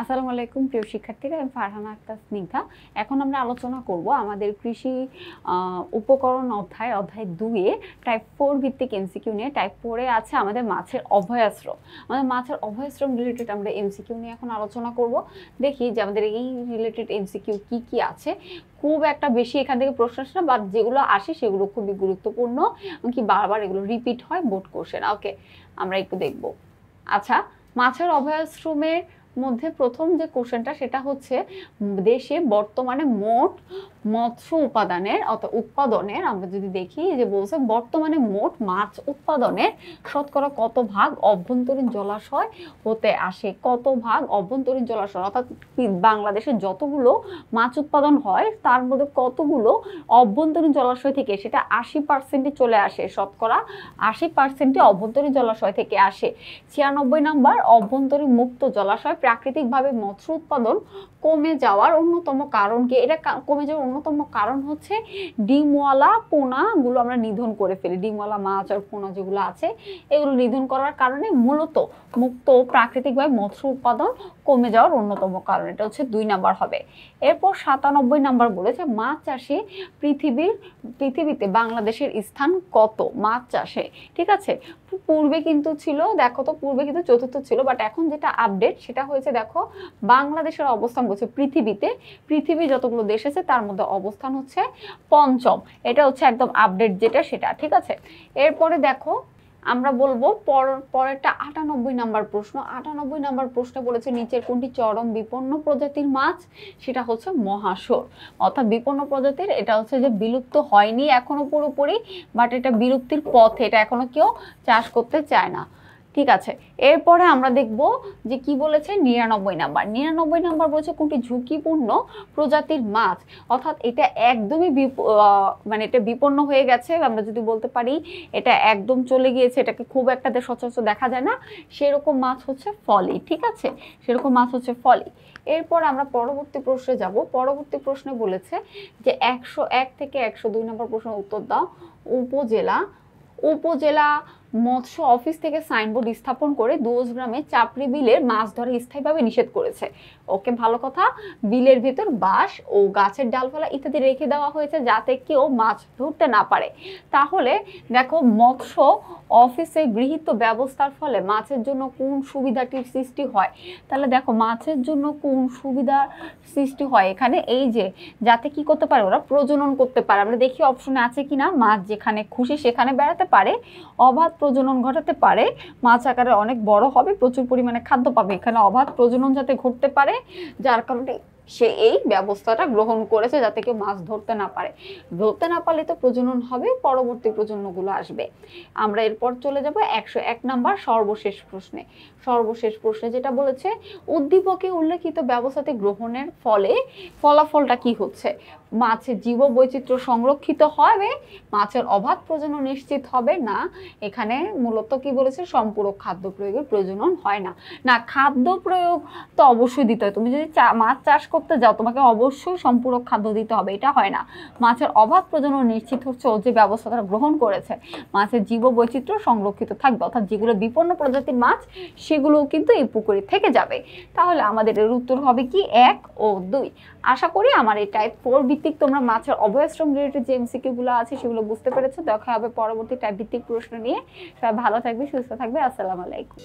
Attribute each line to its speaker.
Speaker 1: আসসালামু আলাইকুম প্রিয় শিক্ষার্থীরা, আমি ফারহানা আক্তার স্নিগ্ধা। এখন আমরা আলোচনা করব আমাদের কৃষি উপকরণ অধ্যায় 2-এ টাইপ 4 ভিত্তিক এমসিকিউ নিয়ে। টাইপ 4-এ আছে আমাদের মাছের অভয়াশ্রম। আমাদের মাছের অভয়াশ্রম রিলেটেড আমরা এমসিকিউ নিয়ে এখন আলোচনা করব। দেখি যে আমাদের এই রিলেটেড এমসিকিউ কি কি আছে। খুব একটা বেশি এখান থেকে প্রশ্ন আসে না, বাট যেগুলো আসে সেগুলো খুবই গুরুত্বপূর্ণ, কি বারবার এগুলো রিপিট হয় বোর্ড কোশ্চেন। ওকে, আমরা একটু দেখব। আচ্ছা, মাছের অভয়াশ্রমের মধ্যে প্রথম যে কোশ্চেনটা সেটা হচ্ছে দেশে বর্তমানে মোট মৎস্য উৎপাদনের আমরা যদি দেখি যে বলছে বর্তমানে মোট মাছ উৎপাদনের শতকরা কত ভাগ অভ্যন্তরীণ জলাশয় হতে আসে, কত ভাগ অভ্যন্তরীণ জলাশয়, অর্থাৎ বাংলাদেশে যতগুলো মাছ উৎপাদন হয় তার মধ্যে কতগুলো অভ্যন্তরীণ জলাশয় থেকে, সেটা 80% চলে আসে, শতকরা 80% অভ্যন্তরীণ জলাশয় থেকে আসে। 96 নাম্বার, অভ্যন্তরীণ মুক্ত জলাশয় প্রাকৃতিকভাবে মৎস্য উৎপাদন কমে যাওয়ার অন্যতম কারণ কি? এটা কমে যাওয়ার অন্যতম কারণ হচ্ছে ডিমওয়ালা পোনাগুলো আমরা নিধন করে ফেলি। ডিমওয়ালা মাছ আর পোনা যেগুলো আছে এগুলো নিধন করার কারণে মূলত মুক্ত প্রাকৃতিকভাবে মৎস্য উৎপাদন কমে যাওয়ার অন্যতম কারণ। এটা হচ্ছে 2 নাম্বার হবে। এরপর 97 নাম্বার বলেছে মাছ চাষে পৃথিবীতে বাংলাদেশের স্থান কত মাছ চাষে। ঠিক আছে, পূর্বে কিন্তু ছিল, দেখো তো পূর্বে কিন্তু চতুর্থ ছিল, বাট এখন যেটা আপডেট সেটা হয়েছে, দেখো বাংলাদেশের অবস্থান করছে পৃথিবী যতগুলো দেশ আছে তার মধ্যে অবস্থান হচ্ছে পঞ্চম। এটা হচ্ছে একদম আপডেট যেটা সেটা। ঠিক আছে, এরপরে দেখো আমরা বলবো পরেরটা 98 নাম্বার প্রশ্ন। 98 নাম্বার প্রশ্ন বলেছে নিচের কোনটি চরম বিপন্ন প্রজাতির মাছ? সেটা হচ্ছে মহাশোল, অর্থাৎ বিপন্ন প্রজাতির। এটা হচ্ছে যে বিলুপ্ত হয়নি এখনো পুরোপুরি, বাট এটা বিলুপ্তির পথে, এটা এখনো কেউ চাষ করতে চায় না। ঠিক আছে, এরপরে আমরা দেখব যে কি বলেছে 99 নাম্বার বলেছে কোনটি ঝুঁকিপূর্ণ প্রজাতির মাছ, অর্থাৎ এটা একদমই মানে এটা বিপন্ন হয়ে গেছে, আমরা যদি বলতে পারি এটা একদম চলে গিয়েছে, এটাকে খুব একটা সচরাচর দেখা যায় না, সেরকম মাছ হচ্ছে ফলি। ঠিক আছে, সেরকম মাছ হচ্ছে ফলি। এরপর আমরা পরবর্তী প্রশ্নে যাব। পরবর্তী প্রশ্নে বলেছে যে 101 থেকে 102 নম্বর প্রশ্নের উত্তর দাও। উপজেলা মৎস্য অফিস থেকে সাইনবোর্ড স্থাপন করে দোষ গ্রামে চাপড়ি বিলের মাছ ধরা স্থায়ীভাবে নিষেধ করেছে। ওকে, ভালো কথা। বিলের ভেতর বাঁশ ও গাছের ডালপালা ইত্যাদি রেখে দেওয়া হয়েছে যাতে কেউ মাছ ধরতে না পারে। তাহলে দেখো মৎস্য অফিসে গৃহীত ব্যবস্থার ফলে মাছের জন্য কোন সুবিধাটির সৃষ্টি হয়? তাহলে দেখো মাছের জন্য কোন সুবিধার সৃষ্টি হয় এখানে, এই যে যাতে কি করতে পারে, ওরা প্রজনন করতে পারে। আমরা দেখি অপশনে আছে কিনা, মাছ যেখানে খুশি সেখানে বেড়াতে পারে, অবাধ প্রজনন ঘটাতে পারে, মাছ আকারে অনেক বড় হবে, প্রচুর পরিমাণে খাদ্য পাবে। এখানে অবাধ প্রজনন যাতে ঘটতে পারে, যার কারণে সে এই ব্যবস্থাটা গ্রহণ করেছে যাতে কেউ মাছ ধরতে না পারে। ধরতে না পারলে তো প্রজনন হবে, পরবর্তী প্রজন্মগুলো আসবে। আমরা এরপর চলে যাব 101 নাম্বার সর্বশেষ প্রশ্নে যেটা বলেছে উদ্দীপকে উল্লেখিত ব্যবস্থাতে গ্রহণের ফলে ফলাফলটা কি হচ্ছে? মাছের জীববৈচিত্র্য সংরক্ষিত হবে, মাছের অবাধ প্রজনন নিশ্চিত হবে না। এখানে মূলত কি বলেছে, সম্পূরক খাদ্য প্রয়োগের প্রয়োজন হয় না। না, খাদ্য প্রয়োগ তো অবশ্যই দিতে হয়। তুমি যদি মাছ চাষ করতে যাও তোমাকে অবশ্যই সম্পূরক খাদ্য দিতে হবে, এটা হয় না। মাছের অবাধ প্রজনন নিশ্চিত হচ্ছে ও যে ব্যবস্থাটা গ্রহণ করেছে, মাছের জীববৈচিত্র্য সংরক্ষিত থাকবে, অর্থাৎ যেগুলো বিপন্ন প্রজাতির মাছ সেগুলোও কিন্তু এই পুকুরে থেকে যাবে। তাহলে আমাদের এর উত্তর হবে কি 1 ও 2। আশা করি আমার এই টাইপ 4 ভিত্তিক তোমরা মাছের অভয়াশ্রম রিলেটেড যে এমসিকিউ গুলো আছে সেগুলো বুঝতে পেরেছো। দেখা হবে পরবর্তী টাইপ ভিত্তিক প্রশ্ন নিয়ে। সবাই ভালো থাকবে, সুস্থ থাকবে। আসসালামু আলাইকুম।